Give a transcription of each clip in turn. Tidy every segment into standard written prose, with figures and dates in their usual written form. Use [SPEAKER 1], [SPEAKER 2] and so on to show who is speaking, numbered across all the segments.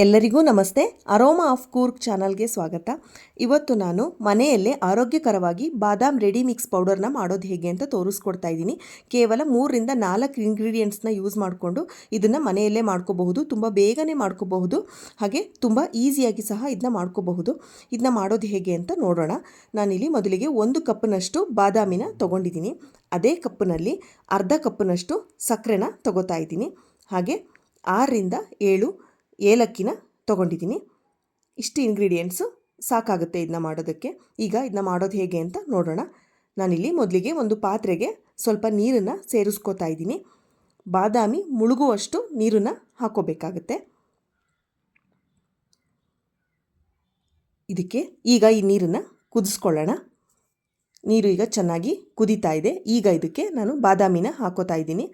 [SPEAKER 1] ಎಲ್ಲರಿಗೂ ನಮಸ್ತೆ. Aroma of Coorg ಚಾನಲ್ಗೆ ಸ್ವಾಗತ. ಇವತ್ತು ನಾನು ಮನೆಯಲ್ಲೇ ಆರೋಗ್ಯಕರವಾಗಿ ಬಾದಾಮ್ ರೆಡಿ ಮಿಕ್ಸ್ ಪೌಡರ್ನ ಮಾಡೋದು ಹೇಗೆ ಅಂತ ತೋರಿಸ್ಕೊಡ್ತಾ ಇದ್ದೀನಿ. ಕೇವಲ 3ರಿಂದ 4 ಇಂಗ್ರೀಡಿಯೆಂಟ್ಸ್ನ ಯೂಸ್ ಮಾಡಿಕೊಂಡು ಇದನ್ನು ಮನೆಯಲ್ಲೇ ಮಾಡ್ಕೋಬಹುದು. ತುಂಬ ಬೇಗನೆ ಮಾಡ್ಕೋಬಹುದು, ಹಾಗೆ ತುಂಬ ಈಸಿಯಾಗಿ ಸಹ ಇದನ್ನ ಮಾಡ್ಕೋಬಹುದು. ಇದನ್ನ ಮಾಡೋದು ಹೇಗೆ ಅಂತ ನೋಡೋಣ. ನಾನಿಲ್ಲಿ ಮೊದಲಿಗೆ 1 ಕಪ್ನಷ್ಟು ಬಾದಾಮಿನ ತೊಗೊಂಡಿದ್ದೀನಿ. ಅದೇ ಕಪ್ನಲ್ಲಿ ಅರ್ಧ ಕಪ್ನಷ್ಟು ಸಕ್ಕರೆನ ತೊಗೋತಾ ಇದ್ದೀನಿ. ಹಾಗೆ 6ರಿಂದ 7 ಏಲಕ್ಕಿನ ತೊಗೊಂಡಿದ್ದೀನಿ. ಇಷ್ಟು ಇಂಗ್ರೀಡಿಯೆಂಟ್ಸು ಸಾಕಾಗುತ್ತೆ ಇದನ್ನ ಮಾಡೋದಕ್ಕೆ. ಈಗ ಇದನ್ನ ಮಾಡೋದು ಹೇಗೆ ಅಂತ ನೋಡೋಣ. ನಾನಿಲ್ಲಿ ಮೊದಲಿಗೆ ಒಂದು ಪಾತ್ರೆಗೆ ಸ್ವಲ್ಪ ನೀರನ್ನು ಸೇರಿಸ್ಕೋತಾ ಇದ್ದೀನಿ. ಬಾದಾಮಿ ಮುಳುಗುವಷ್ಟು ನೀರನ್ನು ಹಾಕೋಬೇಕಾಗುತ್ತೆ. ಇದಕ್ಕೆ ಈಗ ಈ ನೀರನ್ನು ಕುದಿಸ್ಕೊಳ್ಳೋಣ. ನೀರು ಈಗ ಚೆನ್ನಾಗಿ ಕುದೀತಾ ಇದೆ. ಈಗ ಇದಕ್ಕೆ ನಾನು ಬಾದಾಮಿನ ಹಾಕೋತಾ ಇದ್ದೀನಿ.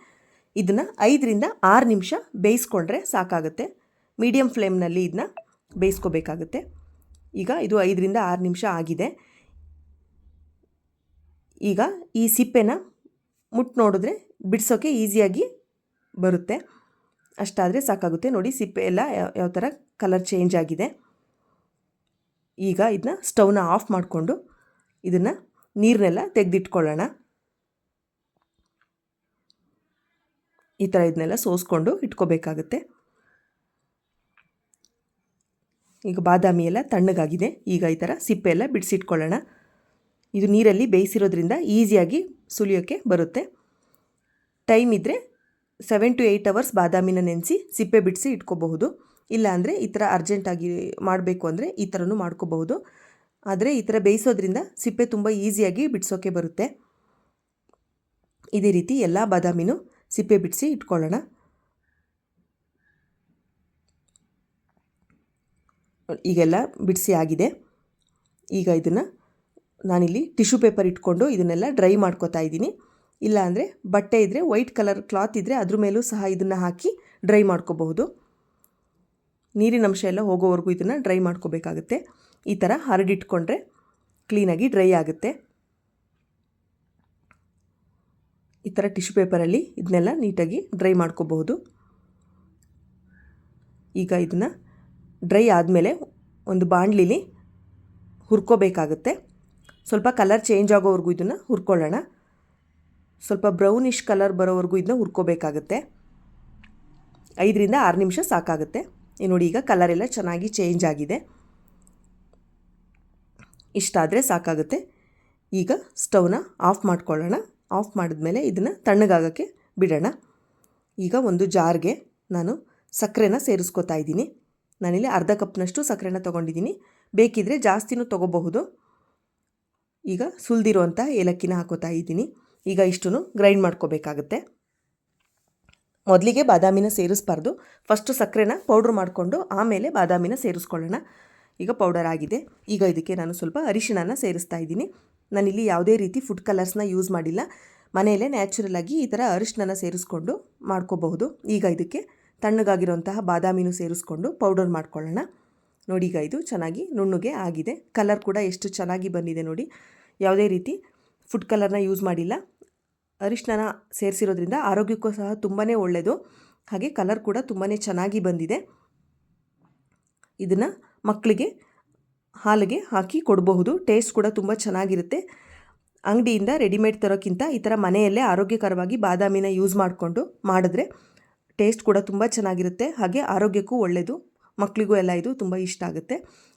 [SPEAKER 1] ಇದನ್ನು 5ರಿಂದ 6 ನಿಮಿಷ ಬೇಯಿಸ್ಕೊಂಡ್ರೆ ಸಾಕಾಗುತ್ತೆ. ಮೀಡಿಯಮ್ ಫ್ಲೇಮ್ನಲ್ಲಿ ಇದನ್ನ ಬೇಯಿಸ್ಕೋಬೇಕಾಗುತ್ತೆ. ಈಗ ಇದು 5ರಿಂದ 6 ನಿಮಿಷ ಆಗಿದೆ. ಈಗ ಈ ಸಿಪ್ಪೆನ ಮುಟ್ಟು ನೋಡಿದ್ರೆ ಬಿಡಿಸೋಕ್ಕೆ ಈಸಿಯಾಗಿ ಬರುತ್ತೆ. ಅಷ್ಟಾದರೆ ಸಾಕಾಗುತ್ತೆ. ನೋಡಿ, ಸಿಪ್ಪೆ ಎಲ್ಲ ಯಾವ ಥರ ಕಲರ್ ಚೇಂಜ್ ಆಗಿದೆ. ಈಗ ಇದನ್ನ ಸ್ಟವ್ನ ಆಫ್ ಮಾಡಿಕೊಂಡು ಇದನ್ನು ನೀರನ್ನೆಲ್ಲ ತೆಗೆದಿಟ್ಕೊಳ್ಳೋಣ. ಈ ಥರ ಇದನ್ನೆಲ್ಲ ಸೋಸ್ಕೊಂಡು ಇಟ್ಕೋಬೇಕಾಗುತ್ತೆ. ಈಗ ಬಾದಾಮಿ ಎಲ್ಲ ತಣ್ಣಗಾಗಿದೆ. ಈಗ ಈ ಥರ ಸಿಪ್ಪೆ ಎಲ್ಲ ಬಿಡಿಸಿಟ್ಕೊಳ್ಳೋಣ. ಇದು ನೀರಲ್ಲಿ ಬೇಯಿಸಿರೋದ್ರಿಂದ ಈಸಿಯಾಗಿ ಸುಲಿಯೋಕ್ಕೆ ಬರುತ್ತೆ. ಟೈಮ್ ಇದ್ದರೆ 7 to 8 ಅವರ್ಸ್ ಬಾದಾಮಿನ ನೆನೆಸಿ ಸಿಪ್ಪೆ ಬಿಡಿಸಿ ಇಟ್ಕೋಬಹುದು. ಇಲ್ಲಾಂದರೆ ಈ ಥರ ಅರ್ಜೆಂಟಾಗಿ ಮಾಡಬೇಕು ಅಂದರೆ ಈ ಥರನೂ ಮಾಡ್ಕೋಬಹುದು. ಆದರೆ ಈ ಥರ ಬೇಯಿಸೋದ್ರಿಂದ ಸಿಪ್ಪೆ ತುಂಬ ಈಸಿಯಾಗಿ ಬಿಡಿಸೋಕ್ಕೆ ಬರುತ್ತೆ. ಇದೇ ರೀತಿ ಎಲ್ಲ ಬಾದಾಮಿನೂ ಸಿಪ್ಪೆ ಬಿಡಿಸಿ ಇಟ್ಕೊಳ್ಳೋಣ. ಈಗೆಲ್ಲ ಬಿಡಿಸಿ ಆಗಿದೆ. ಈಗ ಇದನ್ನು ನಾನಿಲ್ಲಿ ಟಿಶ್ಯೂ ಪೇಪರ್ ಇಟ್ಕೊಂಡು ಇದನ್ನೆಲ್ಲ ಡ್ರೈ ಮಾಡ್ಕೋತಾ ಇದ್ದೀನಿ. ಇಲ್ಲಾಂದರೆ ಬಟ್ಟೆ ಇದ್ದರೆ, ವೈಟ್ ಕಲರ್ ಕ್ಲಾತ್ ಇದ್ದರೆ ಅದ್ರ ಮೇಲೂ ಸಹ ಇದನ್ನು ಹಾಕಿ ಡ್ರೈ ಮಾಡ್ಕೋಬಹುದು. ನೀರಿನ ಅಂಶ ಎಲ್ಲ ಹೋಗೋವರೆಗೂ ಇದನ್ನು ಡ್ರೈ ಮಾಡ್ಕೋಬೇಕಾಗುತ್ತೆ. ಈ ಥರ ಹರಡಿಟ್ಕೊಂಡ್ರೆ ಕ್ಲೀನಾಗಿ ಡ್ರೈ ಆಗುತ್ತೆ. ಈ ಥರ ಟಿಶ್ಯೂ ಪೇಪರಲ್ಲಿ ಇದನ್ನೆಲ್ಲ ನೀಟಾಗಿ ಡ್ರೈ ಮಾಡ್ಕೋಬಹುದು. ಈಗ ಇದನ್ನು ಡ್ರೈ ಆದಮೇಲೆ ಒಂದು ಬಾಣಲಿಲಿ ಹುರ್ಕೋಬೇಕಾಗುತ್ತೆ. ಸ್ವಲ್ಪ ಕಲರ್ ಚೇಂಜ್ ಆಗೋವರೆಗೂ ಇದನ್ನು ಹುರ್ಕೊಳ್ಳೋಣ. ಸ್ವಲ್ಪ ಬ್ರೌನಿಷ್ ಕಲರ್ ಬರೋವರೆಗೂ ಇದನ್ನ ಹುರ್ಕೋಬೇಕಾಗುತ್ತೆ. 5ರಿಂದ 6 ನಿಮಿಷ ಸಾಕಾಗುತ್ತೆ. ನೋಡಿ, ಈಗ ಕಲರೆಲ್ಲ ಚೆನ್ನಾಗಿ ಚೇಂಜ್ ಆಗಿದೆ. ಇಷ್ಟಾದರೆ ಸಾಕಾಗುತ್ತೆ. ಈಗ ಸ್ಟವ್ನ ಆಫ್ ಮಾಡ್ಕೊಳ್ಳೋಣ. ಆಫ್ ಮಾಡಿದ್ಮೇಲೆ ಇದನ್ನು ತಣ್ಣಗಾಗೋಕ್ಕೆ ಬಿಡೋಣ. ಈಗ ಒಂದು ಜಾರ್ಗೆ ನಾನು ಸಕ್ಕರೆನ ಸೇರಿಸ್ಕೋತಾ ಇದ್ದೀನಿ. ನಾನಿಲ್ಲಿ ಅರ್ಧ ಕಪ್ನಷ್ಟು ಸಕ್ಕರೆನ ತೊಗೊಂಡಿದ್ದೀನಿ. ಬೇಕಿದ್ದರೆ ಜಾಸ್ತಿನೂ ತೊಗೋಬಹುದು. ಈಗ ಸುಲಿದಿರುವಂಥ ಏಲಕ್ಕಿನ ಹಾಕೋತಾ ಇದ್ದೀನಿ. ಈಗ ಇಷ್ಟನ್ನು ಗ್ರೈಂಡ್ ಮಾಡ್ಕೋಬೇಕಾಗುತ್ತೆ. ಮೊದಲಿಗೆ ಬಾದಾಮಿನ ಸೇರಿಸ್ಬಾರ್ದು. ಫಸ್ಟು ಸಕ್ಕರೆನ ಪೌಡ್ರ್ ಮಾಡಿಕೊಂಡು ಆಮೇಲೆ ಬಾದಾಮಿನ ಸೇರಿಸ್ಕೊಳ್ಳೋಣ. ಈಗ ಪೌಡರ್ ಆಗಿದೆ. ಈಗ ಇದಕ್ಕೆ ನಾನು ಸ್ವಲ್ಪ ಅರಿಶಿಣನ ಸೇರಿಸ್ತಾ ಇದ್ದೀನಿ. ನಾನಿಲ್ಲಿ ಯಾವುದೇ ರೀತಿ ಫುಡ್ ಕಲರ್ಸ್ನ ಯೂಸ್ ಮಾಡಿಲ್ಲ. ಮನೆಯಲ್ಲೇ ನ್ಯಾಚುರಲಾಗಿ ಈ ಥರ ಅರಿಶಿಣನ ಸೇರಿಸ್ಕೊಂಡು ಮಾಡ್ಕೋಬಹುದು. ಈಗ ಇದಕ್ಕೆ ತಣ್ಣಗಾಗಿರೋಂತಹ ಬಾದಾಮಿನೂ ಸೇರಿಸ್ಕೊಂಡು ಪೌಡರ್ ಮಾಡ್ಕೊಳ್ಳೋಣ. ನೋಡಿ, ಈಗ ಇದು ಚೆನ್ನಾಗಿ ನುಣ್ಣಗೆ ಆಗಿದೆ. ಕಲರ್ ಕೂಡ ಎಷ್ಟು ಚೆನ್ನಾಗಿ ಬಂದಿದೆ ನೋಡಿ. ಯಾವುದೇ ರೀತಿ ಫುಡ್ ಕಲರ್ನ ಯೂಸ್ ಮಾಡಿಲ್ಲ. ಅರಿಶಿಣನ ಸೇರಿಸಿರೋದ್ರಿಂದ ಆರೋಗ್ಯಕ್ಕೂ ಸಹ ತುಂಬಾ ಒಳ್ಳೆಯದು. ಹಾಗೆ ಕಲರ್ ಕೂಡ ತುಂಬಾ ಚೆನ್ನಾಗಿ ಬಂದಿದೆ. ಇದನ್ನು ಮಕ್ಕಳಿಗೆ ಹಾಲಿಗೆ ಹಾಕಿ ಕೊಡಬಹುದು. ಟೇಸ್ಟ್ ಕೂಡ ತುಂಬ ಚೆನ್ನಾಗಿರುತ್ತೆ. ಅಂಗಡಿಯಿಂದ ರೆಡಿಮೇಡ್ ತರೋಕ್ಕಿಂತ ಈ ಥರ ಮನೆಯಲ್ಲೇ ಆರೋಗ್ಯಕರವಾಗಿ ಬಾದಾಮಿನ ಯೂಸ್ ಮಾಡಿಕೊಂಡು ಮಾಡಿದ್ರೆ ಟೇಸ್ಟ್ ಕೂಡ ತುಂಬ ಚೆನ್ನಾಗಿರುತ್ತೆ. ಹಾಗೆ ಆರೋಗ್ಯಕ್ಕೂ ಒಳ್ಳೆಯದು. ಮಕ್ಕಳಿಗೂ ಎಲ್ಲ ಇದು ತುಂಬ ಇಷ್ಟ ಆಗುತ್ತೆ.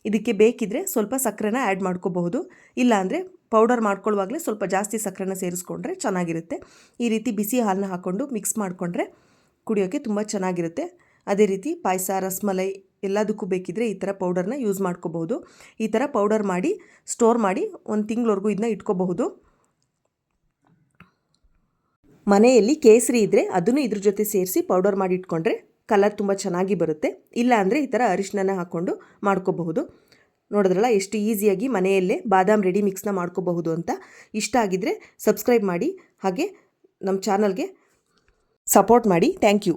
[SPEAKER 1] ಇದಕ್ಕೆ ಬೇಕಿದ್ದರೆ ಸ್ವಲ್ಪ ಸಕ್ಕರೆನ ಆ್ಯಡ್ ಮಾಡ್ಕೋಬಹುದು. ಇಲ್ಲಾಂದರೆ ಪೌಡರ್ ಮಾಡ್ಕೊಳ್ಳುವಾಗಲೇ ಸ್ವಲ್ಪ ಜಾಸ್ತಿ ಸಕ್ಕರೆನ ಸೇರಿಸ್ಕೊಂಡ್ರೆ ಚೆನ್ನಾಗಿರುತ್ತೆ. ಈ ರೀತಿ ಬಿಸಿ ಹಾಲನ್ನ ಹಾಕ್ಕೊಂಡು ಮಿಕ್ಸ್ ಮಾಡಿಕೊಂಡ್ರೆ ಕುಡಿಯೋಕ್ಕೆ ತುಂಬ ಚೆನ್ನಾಗಿರುತ್ತೆ. ಅದೇ ರೀತಿ ಪಾಯಸ, ರಸಮಲೈ ಎಲ್ಲದಕ್ಕೂ ಬೇಕಿದ್ದರೆ ಈ ಥರ ಪೌಡರ್ನ ಯೂಸ್ ಮಾಡ್ಕೋಬಹುದು. ಈ ಥರ ಪೌಡರ್ ಮಾಡಿ ಸ್ಟೋರ್ ಮಾಡಿ 1 ತಿಂಗಳವರೆಗೂ ಇದನ್ನ ಇಟ್ಕೋಬಹುದು. ಮನೆಯಲ್ಲಿ ಕೇಸರಿ ಇದ್ದರೆ ಅದನ್ನು ಇದ್ರ ಜೊತೆ ಸೇರಿಸಿ ಪೌಡರ್ ಮಾಡಿ ಇಟ್ಕೊಂಡ್ರೆ ಕಲರ್ ತುಂಬ ಚೆನ್ನಾಗಿ ಬರುತ್ತೆ. ಇಲ್ಲ ಅಂದರೆ ಈ ಥರ ಅರಿಶಿಣನ ಹಾಕ್ಕೊಂಡು ಮಾಡ್ಕೋಬಹುದು. ನೋಡಿದ್ರಲ್ಲ ಎಷ್ಟು ಈಸಿಯಾಗಿ ಮನೆಯಲ್ಲೇ ಬಾದಾಮ್ ರೆಡಿ ಮಿಕ್ಸ್ನ ಮಾಡ್ಕೋಬಹುದು ಅಂತ. ಇಷ್ಟ ಆಗಿದ್ದರೆ ಸಬ್ಸ್ಕ್ರೈಬ್ ಮಾಡಿ, ಹಾಗೆ ನಮ್ಮ ಚಾನಲ್ಗೆ ಸಪೋರ್ಟ್ ಮಾಡಿ. Thank you.